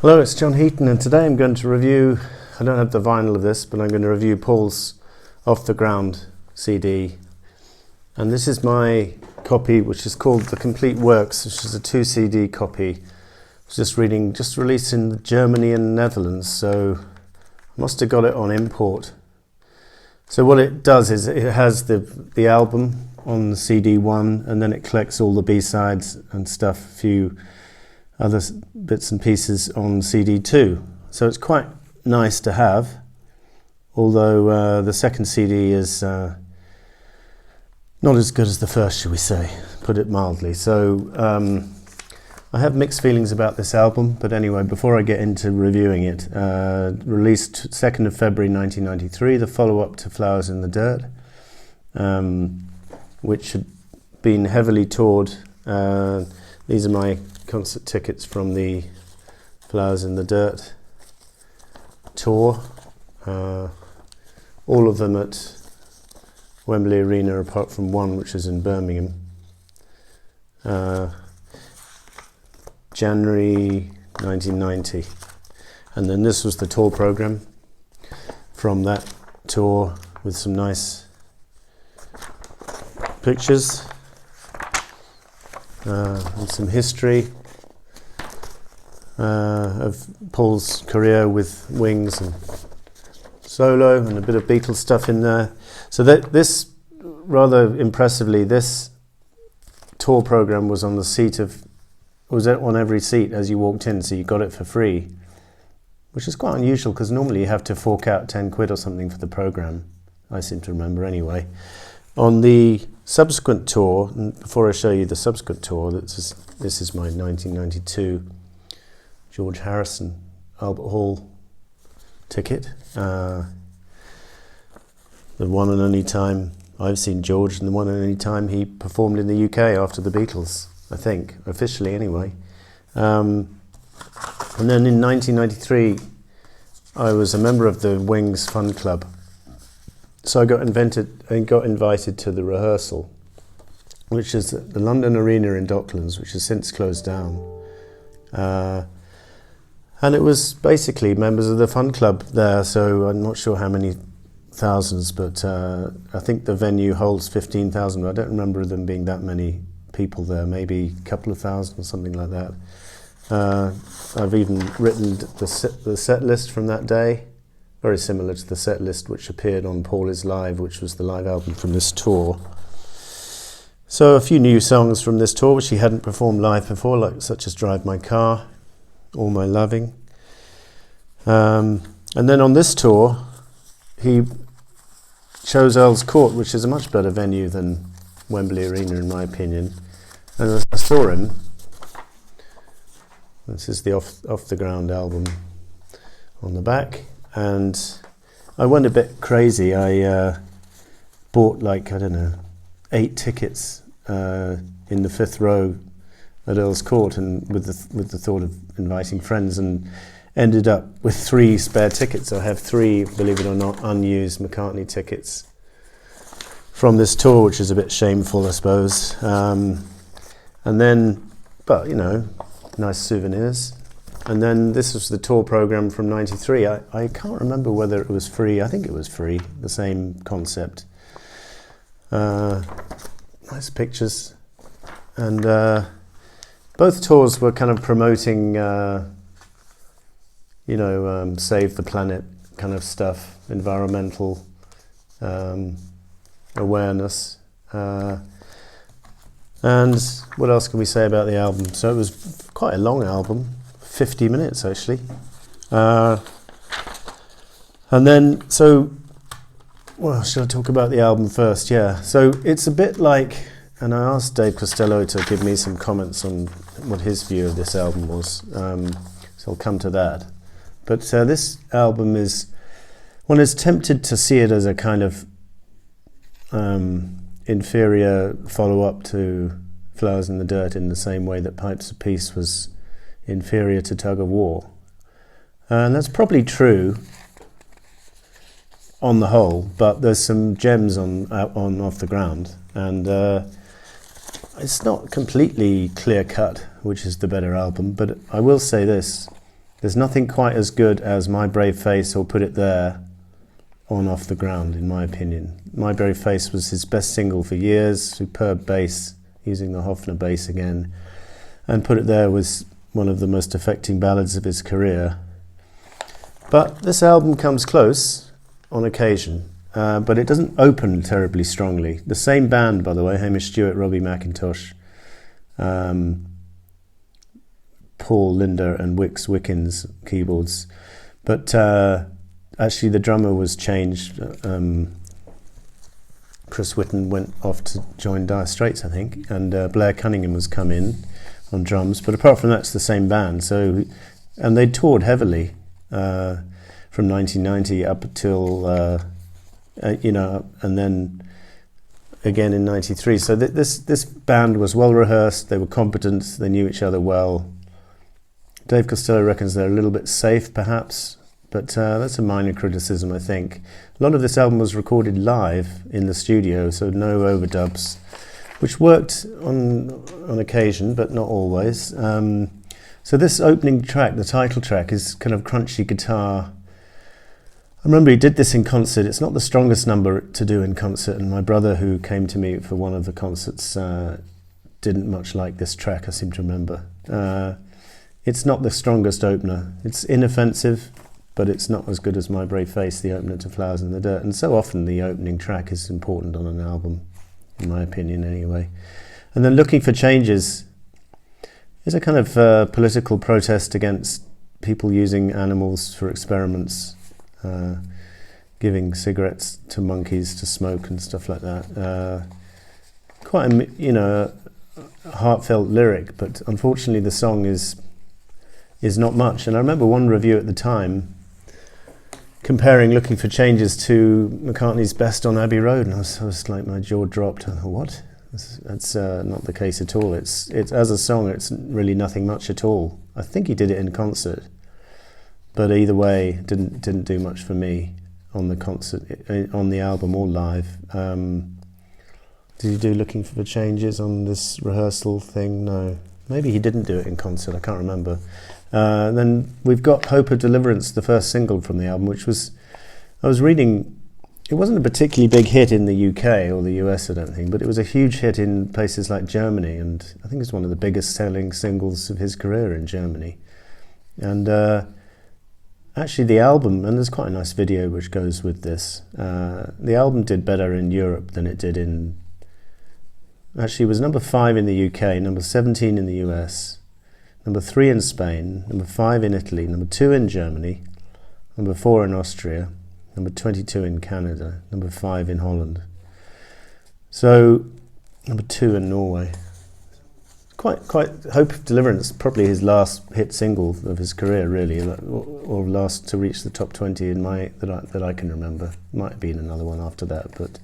Hello, it's John Heaton, and today I'm going to review, I don't have the vinyl of this, but I'm going to review Paul's Off the Ground CD. And this is my copy, which is called The Complete Works, which is a 2 CD copy. I was just reading, just released in Germany and Netherlands, so I must have got it on import. So what it does is it has the album on the CD1, and then it collects all the B-sides and stuff, a few other bits and pieces on CD2. So it's quite nice to have, although the second CD is not as good as the first, shall we say, put it mildly. So I have mixed feelings about this album, but anyway, before I get into reviewing it, released 2nd of February 1993, the follow-up to Flowers in the Dirt, which had been heavily toured. These are my concert tickets from the Flowers in the Dirt tour, all of them at Wembley Arena apart from one, which is in Birmingham. January 1990, and then this was the tour program from that tour with some nice pictures and some history of Paul's career with Wings and solo, and a bit of Beatles stuff in there. So that this, rather impressively, this tour program was on the seat of, was on every seat as you walked in, so you got it for free, which is quite unusual because normally you have to fork out 10 quid or something for the program, I seem to remember anyway. On the subsequent tour, and before I show you the subsequent tour, this is my 1992 George Harrison Albert Hall ticket. The one and only time I've seen George, and the one and only time he performed in the UK after the Beatles, I think, officially anyway. And then in 1993, I was a member of the Wings Fun Club. So I got invited to the rehearsal, which is at the London Arena in Docklands, which has since closed down. And it was basically members of the Fun Club there, so I'm not sure how many thousands, but I think the venue holds 15,000. I don't remember them being that many people there, maybe a couple of thousand or something like that. I've even written the set list from that day, very similar to the set list which appeared on Paul Is Live, which was the live album from this tour. So a few new songs from this tour which he hadn't performed live before, like such as Drive My Car, All My Loving. And then on this tour, he chose Earl's Court, which is a much better venue than Wembley Arena in my opinion. And I saw him. This is the Off the Ground album on the back. And I went a bit crazy. I bought, like, I don't know, 8 tickets in the 5th row at Earl's Court, and with the thought of inviting friends, and ended up with 3 spare tickets. I have 3, believe it or not, unused McCartney tickets from this tour, which is a bit shameful, I suppose. And then, but, you know, nice souvenirs. And then this was the tour program from 93. I can't remember whether it was free. I think it was free, the same concept. Nice pictures. And both tours were kind of promoting, save the planet kind of stuff, environmental awareness. And what else can we say about the album? So it was quite a long album. 50 minutes actually. And then, so, well, should I talk about the album first? Yeah, so it's a bit like, and I asked Dave Costello to give me some comments on what his view of this album was, so I'll come to that. But this album is, one is tempted to see it as a kind of inferior follow-up to Flowers in the Dirt, in the same way that Pipes of Peace was inferior to Tug of War. And that's probably true on the whole, but there's some gems on Off the Ground, and it's not completely clear-cut which is the better album, but I will say this, There's nothing quite as good as My Brave Face or Put It There on Off the Ground, in my opinion. My Brave Face was his best single for years, superb bass, using the Hofner bass again, and Put It There was one of the most affecting ballads of his career. But this album comes close on occasion, but it doesn't open terribly strongly. The same band, by the way, Hamish Stewart, Robbie McIntosh, Paul Linder and Wix Wickens keyboards, but actually the drummer was changed. Chris Whitten went off to join Dire Straits, I think, and Blair Cunningham has come in on drums, but apart from that it's the same band. So, and they toured heavily from 1990 up until and then again in 93. So this band was well rehearsed, they were competent, they knew each other well. Dave Costello reckons they're a little bit safe perhaps, but that's a minor criticism, I think. A lot of this album was recorded live in the studio, so no overdubs, which worked on occasion, but not always. So this opening track, the title track, is kind of crunchy guitar. I remember he did this in concert. It's not the strongest number to do in concert, and my brother, who came to me for one of the concerts, didn't much like this track, I seem to remember. It's not the strongest opener. It's inoffensive, but it's not as good as My Brave Face, the opener to Flowers in the Dirt. And so often the opening track is important on an album, in my opinion anyway. And then Looking for Changes is a kind of political protest against people using animals for experiments, giving cigarettes to monkeys to smoke and stuff like that. Quite a heartfelt lyric, but unfortunately the song is not much. And I remember one review at the time comparing Looking for Changes to McCartney's Best on Abbey Road, and I was like, my jaw dropped. I thought, what? That's not the case at all. It's as a song, it's really nothing much at all. I think he did it in concert, but either way, didn't do much for me on the concert, on the album or live. Did he do Looking for Changes on this rehearsal thing? No. Maybe he didn't do it in concert, I can't remember. Then we've got Hope of Deliverance, the first single from the album, which was, I was reading, it wasn't a particularly big hit in the UK or the US, I don't think, but it was a huge hit in places like Germany, and I think it's one of the biggest selling singles of his career in Germany. And actually the album, and there's quite a nice video which goes with this, the album did better in Europe than it did in, actually it was number 5 in the UK, number 17 in the US, number 3 in Spain, number 5 in Italy, number 2 in Germany, number 4 in Austria, number 22 in Canada, number 5 in Holland. So, number 2 in Norway. Quite Hope of Deliverance, probably his last hit single of his career, really, or last to reach the top 20 in that I can remember. Might have been another one after that, but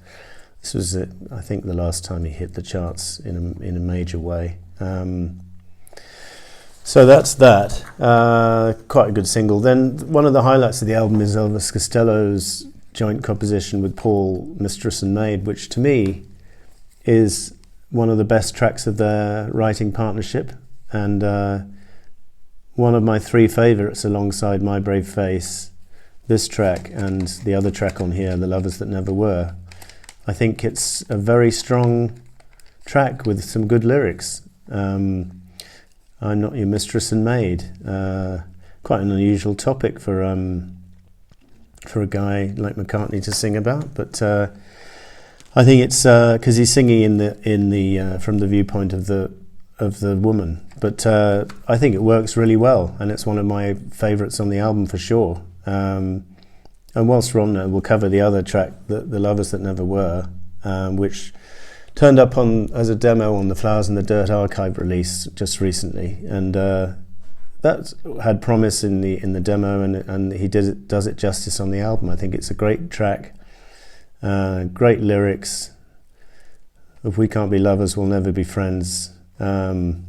this was, I think, the last time he hit the charts in a major way. So that's that. Quite a good single. Then one of the highlights of the album is Elvis Costello's joint composition with Paul, Mistress and Maid, which to me is one of the best tracks of their writing partnership, and one of my 3 favourites alongside My Brave Face, this track and the other track on here, The Lovers That Never Were. I think it's a very strong track with some good lyrics. I'm Not Your Mistress and Maid. Quite an unusual topic for a guy like McCartney to sing about, but I think it's because he's singing in the from the viewpoint of the woman. But I think it works really well, and it's one of my favourites on the album for sure. And whilst we're on there, we'll cover the other track, the Lovers That Never Were, which turned up as a demo on the Flowers in the Dirt archive release just recently, and that had promise in the demo, and he does it justice on the album. I think it's a great track, great lyrics. If we can't be lovers, we'll never be friends. And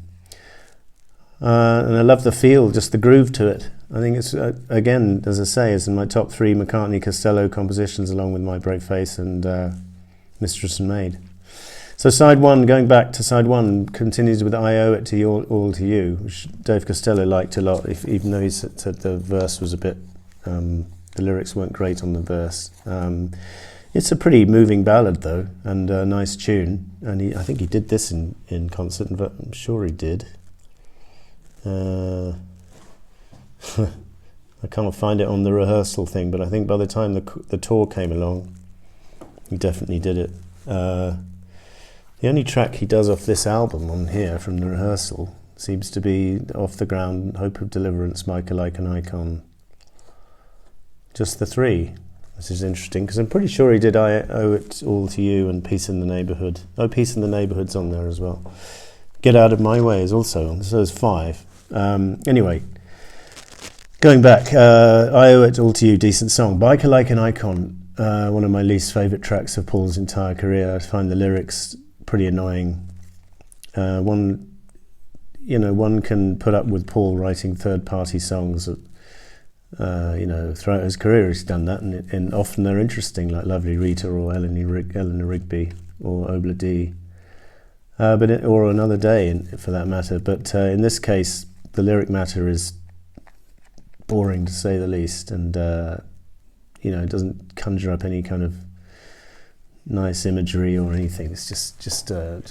I love the feel, just the groove to it. I think it's, again, as I say, it's in my top 3 McCartney-Costello compositions, along with My Brave Face and Mistress and Maid. So side one, going back to side one, continues with I Owe It to You, All to You, which Dave Costello liked a lot, even though he said the verse was a bit, the lyrics weren't great on the verse. It's a pretty moving ballad though, and a nice tune, and I think he did this in concert, I'm sure he did. I can't find it on the rehearsal thing, but I think by the time the tour came along, he definitely did it. The only track he does off this album on here from the rehearsal seems to be Off the Ground, Hope of Deliverance, Micah Like an Icon. Just the three. This is interesting because I'm pretty sure he did I Owe It All to You and Peace in the Neighborhood. Oh, Peace in the Neighborhood's on there as well. Get Out of My Way is also on, so there's 5. Anyway, going back, I Owe It All to You, decent song. Micah Like an Icon, one of my least favourite tracks of Paul's entire career. I find the lyrics pretty annoying. One can put up with Paul writing third-party songs that, throughout his career he's done that, and often they're interesting, like Lovely Rita or Eleanor Rigby or Obla D, or Another Day for that matter. But in this case, the lyric matter is boring to say the least, and it doesn't conjure up any kind of nice imagery or anything. It's just an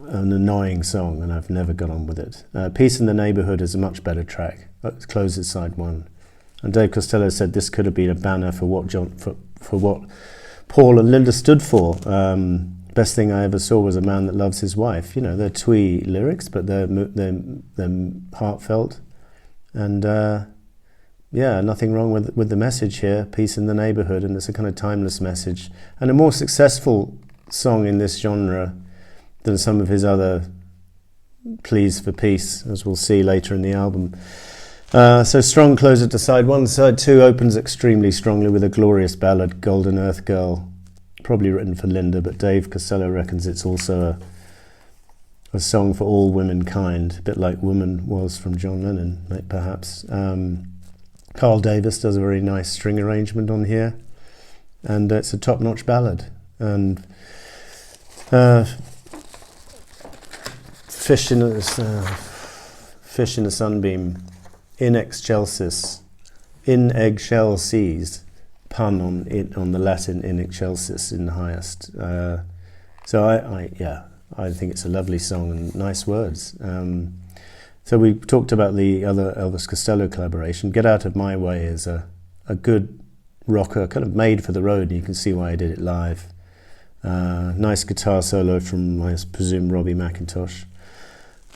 annoying song, and I've never got on with it. Peace in the Neighborhood is a much better track. It closes side one, and Dave Costello said this could have been a banner for what Paul and Linda stood for. Best thing I ever saw was a man that loves his wife. They're twee lyrics, but they're heartfelt, and nothing wrong with the message here. Peace in the Neighborhood, and it's a kind of timeless message, and a more successful song in this genre than some of his other pleas for peace, as we'll see later in the album. So strong closer to side one. Side two opens extremely strongly with a glorious ballad, Golden Earth Girl, probably written for Linda, but Dave Costello reckons it's also a song for all womankind, a bit like Woman was from John Lennon, perhaps. Carl Davis does a very nice string arrangement on here, and it's a top-notch ballad. And Fish in a Sunbeam, in excelsis, in eggshell seas, pun on the Latin in excelsis, in the highest. So I think it's a lovely song and nice words. So we talked about the other Elvis Costello collaboration. Get Out of My Way is a good rocker, kind of made for the road, and you can see why I did it live. Nice guitar solo from, I presume, Robbie McIntosh.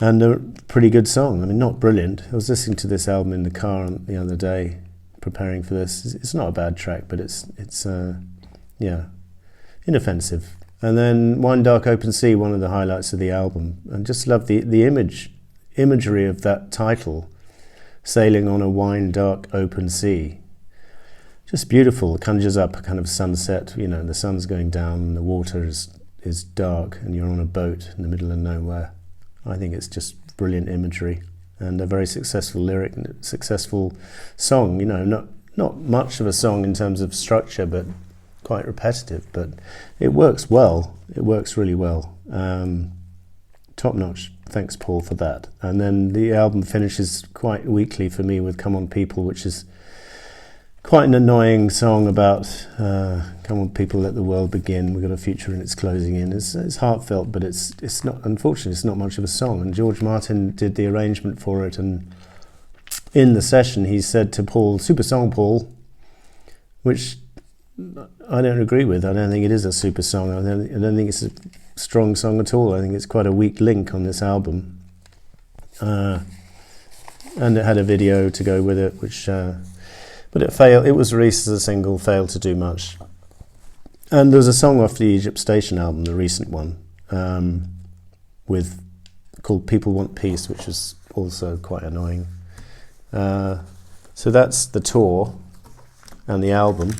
And a pretty good song. I mean, not brilliant. I was listening to this album in the car the other day, preparing for this. It's not a bad track, but it's inoffensive. And then Wine Dark Open Sea, one of the highlights of the album. And just love the imagery of that title, sailing on a wine dark open sea. Just beautiful. It conjures up a kind of sunset. The sun's going down, and the water is dark, and you're on a boat in the middle of nowhere. I think it's just brilliant imagery, and a very successful lyric, successful song. Not much of a song in terms of structure, but quite repetitive. But it works well. It works really well. Top notch. Thanks, Paul, for that. And then the album finishes quite weakly for me with Come On People, which is quite an annoying song about come on people, let the world begin, we've got a future and it's closing in. It's heartfelt, but it's not, unfortunately it's not much of a song, and George Martin did the arrangement for it, and in the session he said to Paul, super song, Paul, which I don't agree with. I don't think it is a super song. I don't think it's a strong song at all. I think it's quite a weak link on this album, and it had a video to go with it, which but it failed. It was released as a single, failed to do much. And there was a song off the Egypt Station album, the recent one, called People Want Peace, which was also quite annoying. So that's the tour and the album.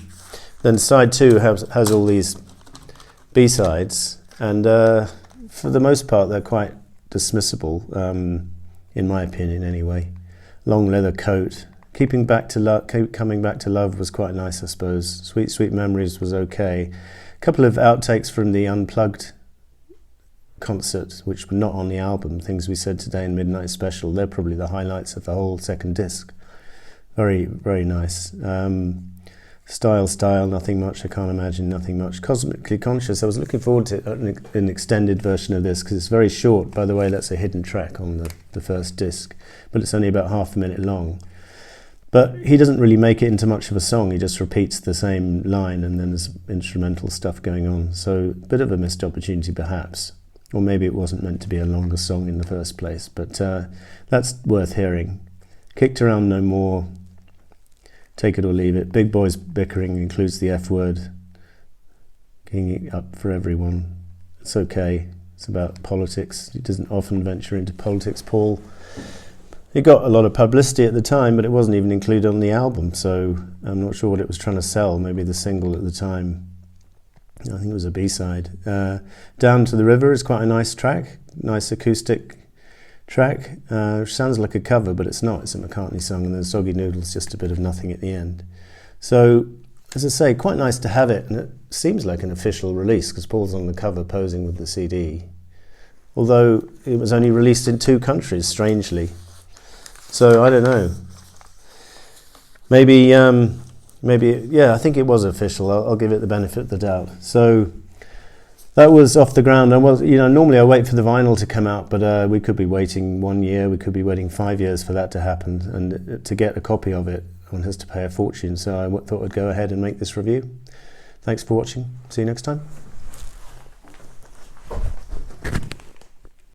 Then side two has all these B-sides, and for the most part they're quite dismissible, in my opinion anyway. Long Leather Coat, Coming Back to Love was quite nice, I suppose. Sweet Sweet Memories was okay. A couple of outtakes from the Unplugged concert, which were not on the album, Things We Said Today and Midnight Special. They're probably the highlights of the whole second disc. Very, very nice. Style, nothing much, I can't imagine, nothing much. Cosmically Conscious, I was looking forward to an extended version of this, because it's very short. By the way, that's a hidden track on the first disc, but it's only about half a minute long. But he doesn't really make it into much of a song, he just repeats the same line and then there's instrumental stuff going on. So a bit of a missed opportunity perhaps, or maybe it wasn't meant to be a longer song in the first place, but that's worth hearing. Kicked Around No More, Take It or Leave It. Big Boys Bickering includes the F word. Kicking it up for everyone. It's okay. It's about politics. He doesn't often venture into politics. Paul, it got a lot of publicity at the time, but it wasn't even included on the album, so I'm not sure what it was trying to sell. Maybe the single at the time. I think it was a B-side. Down to the River is quite a nice track. Nice acoustic track, which sounds like a cover, but it's not. It's a McCartney song, and then Soggy Noodle's just a bit of nothing at the end. So, as I say, quite nice to have it, and it seems like an official release, because Paul's on the cover posing with the CD. Although it was only released in 2 countries, strangely. So, I don't know. Maybe, yeah, I think it was official. I'll give it the benefit of the doubt. So, that was Off the Ground. And normally I wait for the vinyl to come out, but we could be waiting 1 year, we could be waiting 5 years for that to happen, and to get a copy of it, one has to pay a fortune. So I thought I'd go ahead and make this review. Thanks for watching. See you next time.